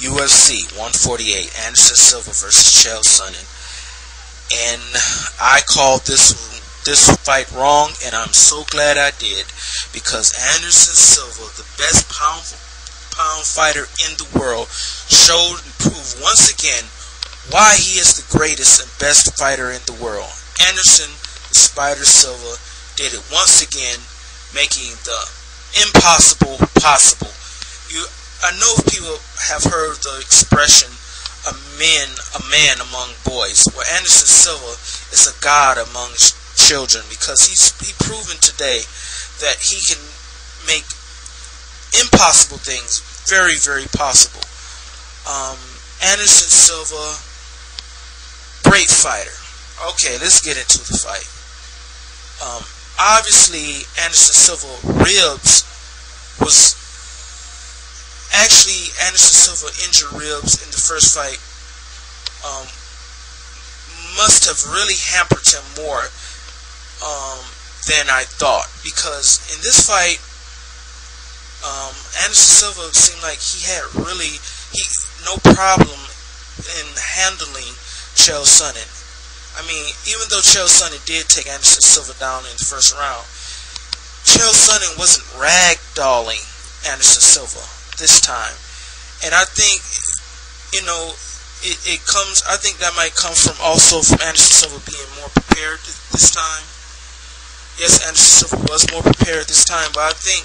UFC 148, Anderson Silva versus Chael Sonnen. And I called this fight wrong, and I'm so glad I did, because Anderson Silva, the best pound fighter in the world, showed and proved once again why he is the greatest and best fighter in the world. Anderson the Spider Silva did it once again, making the impossible possible. I know people have heard the expression a man among boys. Well, Anderson Silva is a god among children, because he's proven today that he can make impossible things very, very possible. Anderson Silva, great fighter. Okay, let's get into the fight. Obviously, Anderson Silva Anderson Silva injured ribs in the first fight. Must have really hampered him more than I thought, because in this fight, Anderson Silva seemed like he had no problem in handling Chael Sonnen. I mean, even though Chael Sonnen did take Anderson Silva down in the first round, Chael Sonnen wasn't ragdolling Anderson Silva this time. And I think, I think that might come from Anderson Silva being more prepared this time. Yes, Anderson Silva was more prepared this time, but I think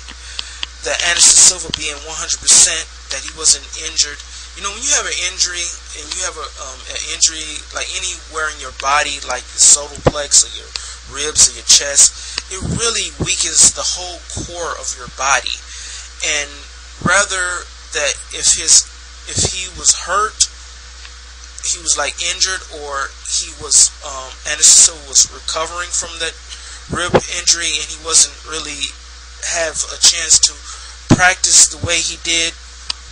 that Anderson Silva being 100%, that he wasn't injured. When you have an injury, and you have an injury like anywhere in your body, like the solar plex or your ribs or your chest, it really weakens the whole core of your body. And rather that if he was hurt, he was like injured, or he was Anderson Silva was recovering from that rib injury, and he wasn't really have a chance to practice the way he did.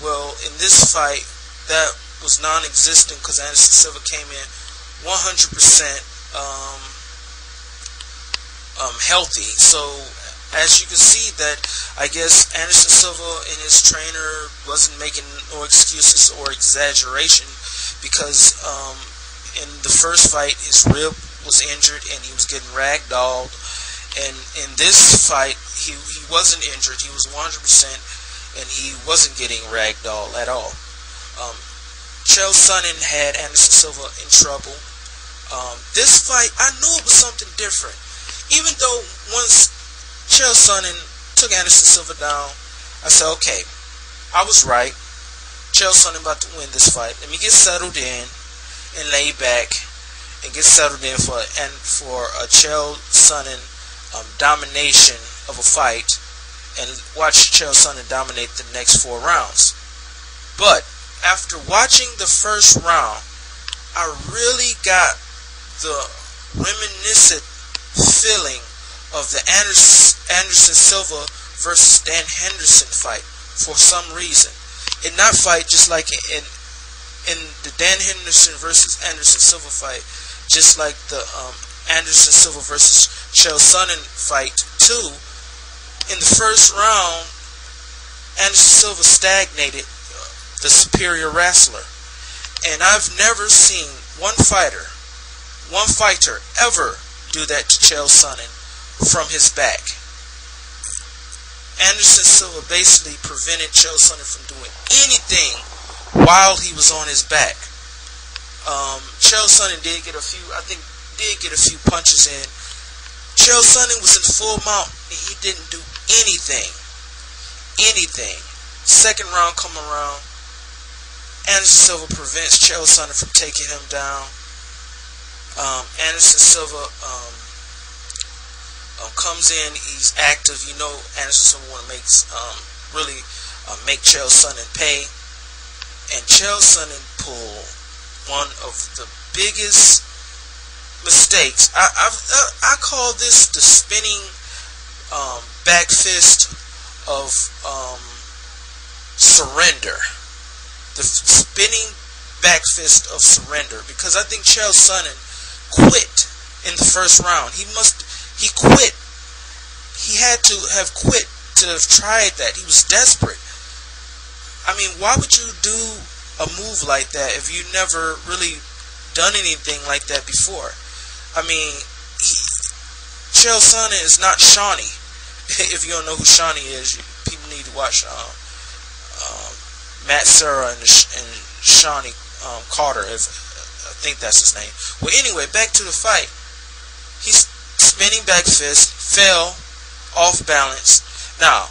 Well, in this fight, that was non-existent, because Anderson Silva came in 100% healthy. So as you can see, that I guess Anderson Silva and his trainer wasn't making no excuses or exaggeration, because in the first fight his rib was injured and he was getting ragdolled, and in this fight he wasn't injured, he was 100%, and he wasn't getting ragdolled at all. Chael Sonnen had Anderson Silva in trouble. This fight, I knew it was something different. Even though once Chael Sonnen took Anderson Silva down, I said, okay, I was right. Chael Sonnen about to win this fight. Let me get settled in and lay back and get settled in for a Chael Sonnen domination of a fight, and watch Chael Sonnen dominate the next 4 rounds. But after watching the first round, I really got the reminiscent feeling of the Anderson Silva versus Dan Henderson fight for some reason. In that fight, just like in the Dan Henderson versus Anderson Silva fight, just like the Anderson Silva versus Chael Sonnen fight too, in the first round, Anderson Silva stagnated the superior wrestler. And I've never seen one fighter ever do that to Chael Sonnen from his back. Anderson Silva basically prevented Chael Sonnen from doing anything while he was on his back. Chael Sonnen did get a few punches in. Chael Sonnen was in full mount and he didn't do anything. Second round come around, Anderson Silva prevents Chael Sonnen from taking him down. Anderson Silva comes in, he's active. Anderson Silva want to make Chael Sonnen pay, and Chael Sonnen pulled one of the biggest mistakes. I call this the spinning back fist of surrender. The spinning back fist of surrender, because I think Chael Sonnen quit in the first round. He quit. He had to have quit to have tried that. He was desperate. I mean, why would you do a move like that if you never really done anything like that before? I mean, Chael Sonnen is not Shawnee. If you don't know who Shawnee is, people need to watch Matt Serra and Shawnee Carter. I think that's his name. Well, anyway, back to the fight. He's spinning back fist, fell off balance. Now,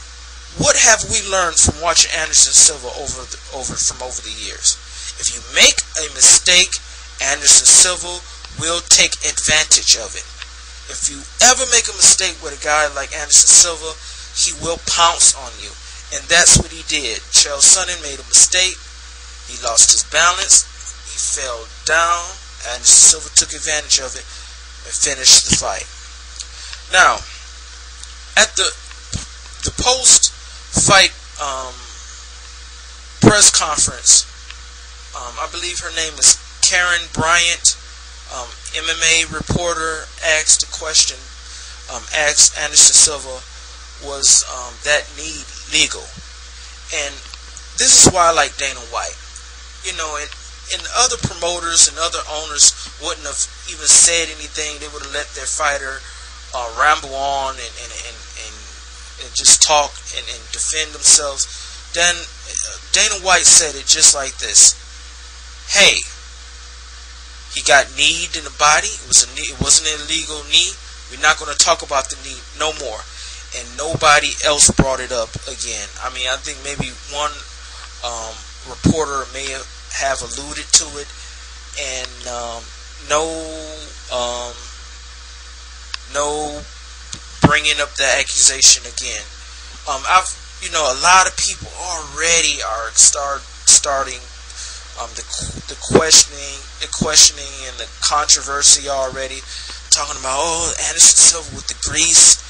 what have we learned from watching Anderson Silva over the years? If you make a mistake, Anderson Silva will take advantage of it. If you ever make a mistake with a guy like Anderson Silva, he will pounce on you. And that's what he did. Chael Sonnen made a mistake. He lost his balance. He fell down. Anderson Silva took advantage of it and finished the fight. Now, at the post-fight press conference, I believe her name is Karen Bryant, MMA reporter, asked a question, asked Anderson Silva, was that knee legal? And this is why I like Dana White. You know, and other promoters and other owners wouldn't have even said anything. They would have let their fighter ramble on and just talk and defend themselves. Then Dana White said it just like this: "Hey, he got kneed in the body. It wasn't an illegal knee. We're not going to talk about the knee no more." And nobody else brought it up again. I mean, I think maybe one reporter may have alluded to it, and no bringing up the accusation again. A lot of people already are starting the questioning and the controversy already, talking about, oh, Anderson Silva with the grease.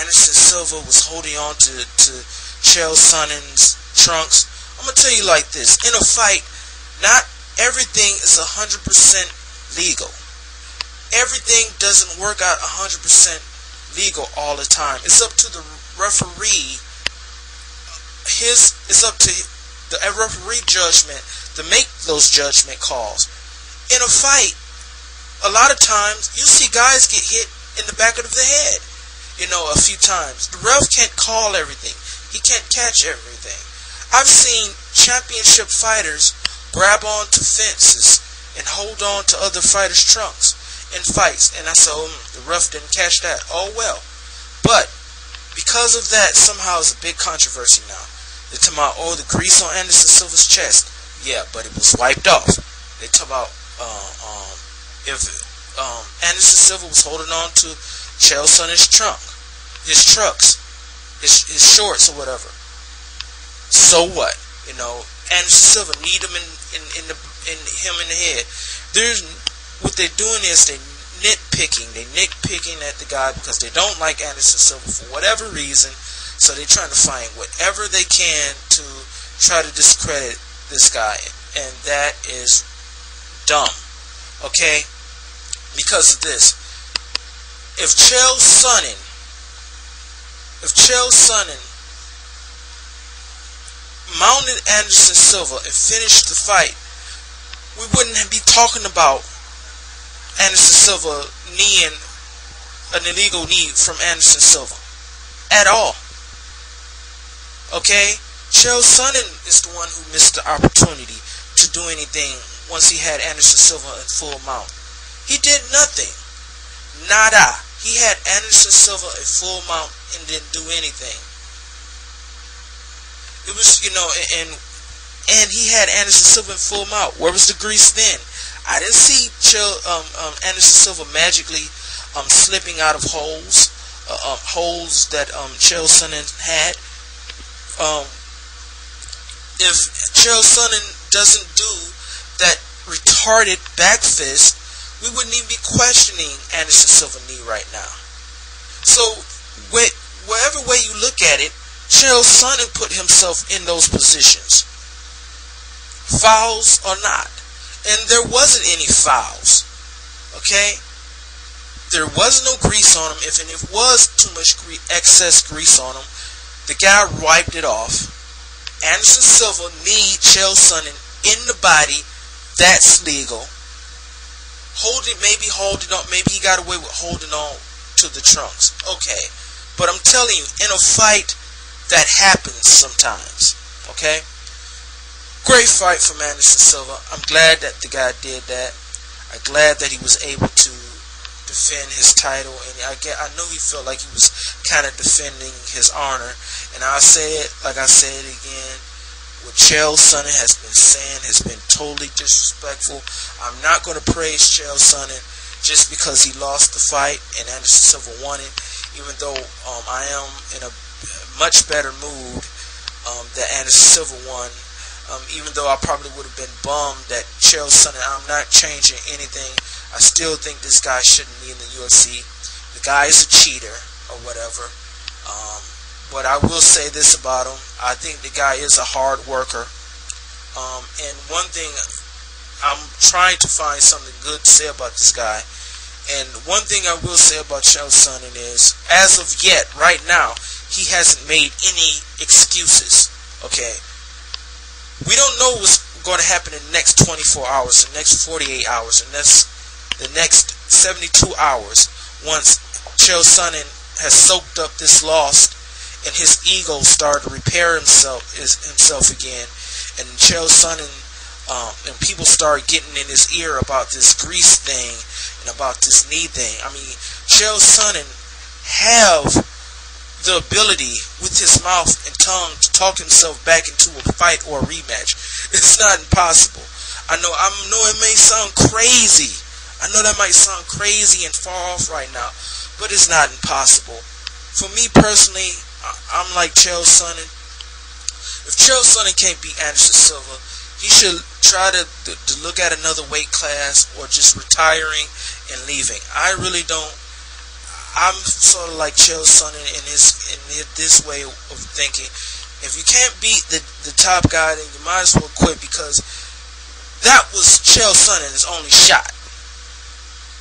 Anderson Silva was holding on to Chael Sonnen's trunks. I'm going to tell you like this. In a fight, not everything is 100% legal. Everything doesn't work out 100% legal all the time. It's up to the referee. It's up to the referee judgment to make those judgment calls. In a fight, a lot of times, you see guys get hit in the back of the head. A few times. The ref can't call everything. He can't catch everything. I've seen championship fighters grab onto fences and hold on to other fighters' trunks in fights. And I said, the ref didn't catch that. Oh, well. But because of that, somehow it's a big controversy now. They're talking about, the grease on Anderson Silva's chest. Yeah, but it was wiped off. They talk about if Anderson Silva was holding on to Chael Sonnen's trunk, his shorts or whatever. So what? Anderson Silva need him in the head. What they're doing is they nitpicking at the guy because they don't like Anderson Silva for whatever reason. So they're trying to find whatever they can to try to discredit this guy, and that is dumb. Okay? Because of this. If Chael Sonnen mounted Anderson Silva and finished the fight, we wouldn't be talking about Anderson Silva kneeing an illegal knee from Anderson Silva at all. Okay? Chael Sonnen is the one who missed the opportunity to do anything once he had Anderson Silva in full mount. He did nothing. Nada. He had Anderson Silva in full mount and didn't do anything. It was, and he had Anderson Silva in full mount. Where was the grease then? I didn't see Anderson Silva magically slipping out of holes that Chael Sonnen had. If Chael Sonnen doesn't do that retarded back fist, we wouldn't even be questioning Anderson Silva knee right now. So, whatever way you look at it, Chael Sonnen put himself in those positions. Fouls or not. And there wasn't any fouls. Okay? There was no grease on him. If it was too much excess grease on him, the guy wiped it off. Anderson Silva kneed Chael Sonnen in the body, that's legal. Maybe holding on, maybe he got away with holding on to the trunks. Okay. But I'm telling you, in a fight, that happens sometimes. Okay? Great fight from Anderson Silva. I'm glad that the guy did that. I'm glad that he was able to defend his title, and I know he felt like he was kind of defending his honor. And I'll say it like I said again, what Chael Sonnen has been saying has been totally disrespectful. I'm not going to praise Chael Sonnen just because he lost the fight and Anderson Silva won it, even though I am in a much better mood that Anderson Silva won. Even though I probably would have been bummed that Chael Sonnen, I'm not changing anything. I still think this guy shouldn't be in the UFC. The guy is a cheater or whatever. But I will say this about him. I think the guy is a hard worker. And one thing, I'm trying to find something good to say about this guy. And one thing I will say about Chael Sonnen is, as of yet, right now, he hasn't made any excuses. Okay? We don't know what's going to happen in the next 24 hours, the next 48 hours, the next 72 hours once Chael Sonnen has soaked up this loss and his ego started to repair himself again, and Chael Sonnen and people start getting in his ear about this grease thing and about this knee thing. I mean, Chael Sonnen have the ability with his mouth and tongue to talk himself back into a fight or a rematch. It's not impossible. I know it may sound crazy. I know that might sound crazy and far off right now, but it's not impossible. For me personally, I'm like Chael Sonnen. If Chael Sonnen can't beat Anderson Silva, he should try to look at another weight class or just retiring and leaving. I really don't. I'm sort of like Chael Sonnen in this way of thinking. If you can't beat the top guy, then you might as well quit, because that was Chael Sonnen's only shot.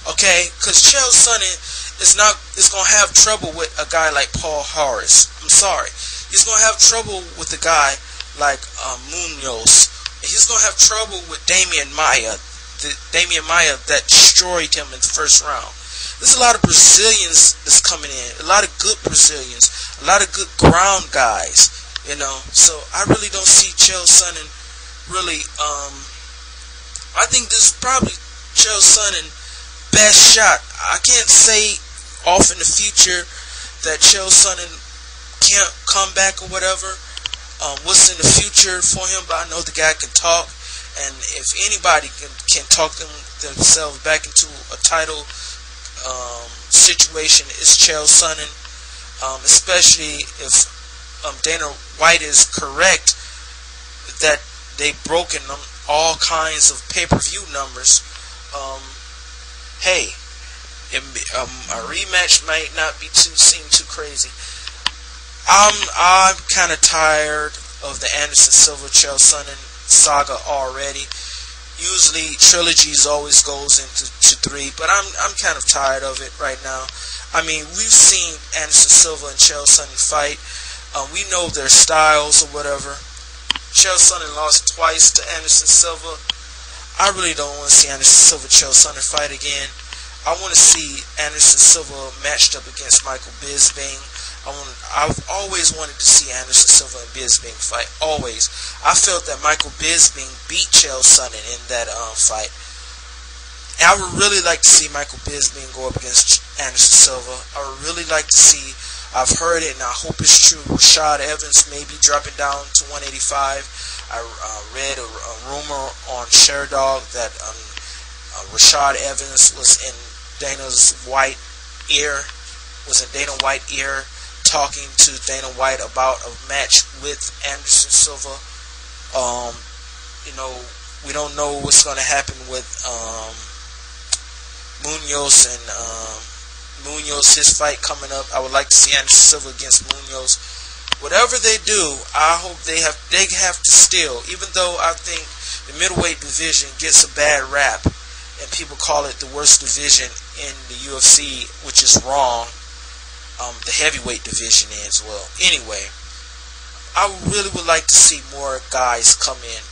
Okay? Because Chael Sonnen is going to have trouble with a guy like Paul Harris. I'm sorry. He's going to have trouble with a guy like Munoz. He's going to have trouble with Damian Maia. Damian Maia that destroyed him in the first round. There's a lot of Brazilians that's coming in. A lot of good Brazilians. A lot of good ground guys. You know. So I really don't see Chael Sonnen really. I think this is probably Chael Sonnen best shot. I can't say off in the future that Chael Sonnen can't come back or whatever. What's in the future for him? But I know the guy can talk. And if anybody can talk themselves back into a title situation, is Chael Sonnen, especially if Dana White is correct that they've broken all kinds of pay-per-view numbers. Hey, a rematch might not seem too crazy. I'm kind of tired of the Anderson Silva Chael Sonnen saga already. Usually trilogies always goes into 3, but I'm kind of tired of it right now. I mean, we've seen Anderson Silva and Chael Sonnen fight. We know their styles or whatever. Chael Sonnen lost twice to Anderson Silva. I really don't want to see Anderson Silva Chael Sonnen fight again. I want to see Anderson Silva matched up against Michael Bisping. I've always wanted to see Anderson Silva and Bisping fight. Always. I felt that Michael Bisping beat Chael Sonnen in that fight. And I would really like to see Michael Bisping go up against Anderson Silva. I would really like to see. I've heard it and I hope it's true. Rashad Evans may be dropping down to 185. I read a rumor on Sherdog that Rashad Evans was in Dana White's ear, talking to Dana White about a match with Anderson Silva. You know, we don't know what's going to happen with Munoz and Munoz, his fight coming up. I would like to see Anderson Silva against Munoz. Whatever they do, I hope they have to still, even though I think the middleweight division gets a bad rap and people call it the worst division in the UFC, which is wrong. The heavyweight division as well. Anyway, I really would like to see more guys come in.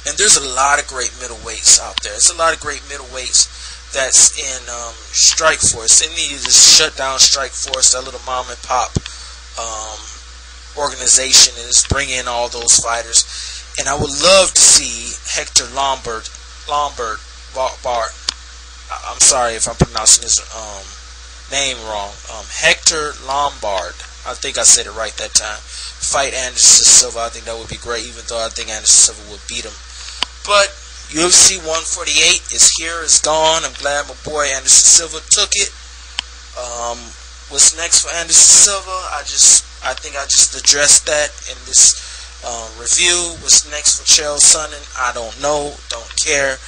And there's a lot of great middleweights out there. There's a lot of great middleweights that's in Strike Force. They need to shut down Strike Force, that little mom and pop organization, and just bring in all those fighters. And I would love to see Hector Lombard. I'm sorry if I'm pronouncing his name wrong. Hector Lombard. I think I said it right that time. Fight Anderson Silva. I think that would be great, even though I think Anderson Silva would beat him. But UFC 148 is here, it's gone. I'm glad my boy Anderson Silva took it. What's next for Anderson Silva? I think I just addressed that in this review. What's next for Chael Sonnen? I don't know, don't care.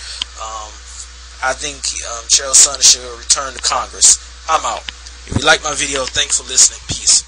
I think Chael Sonnen should return to Congress. I'm out. If you like my video, thanks for listening. Peace.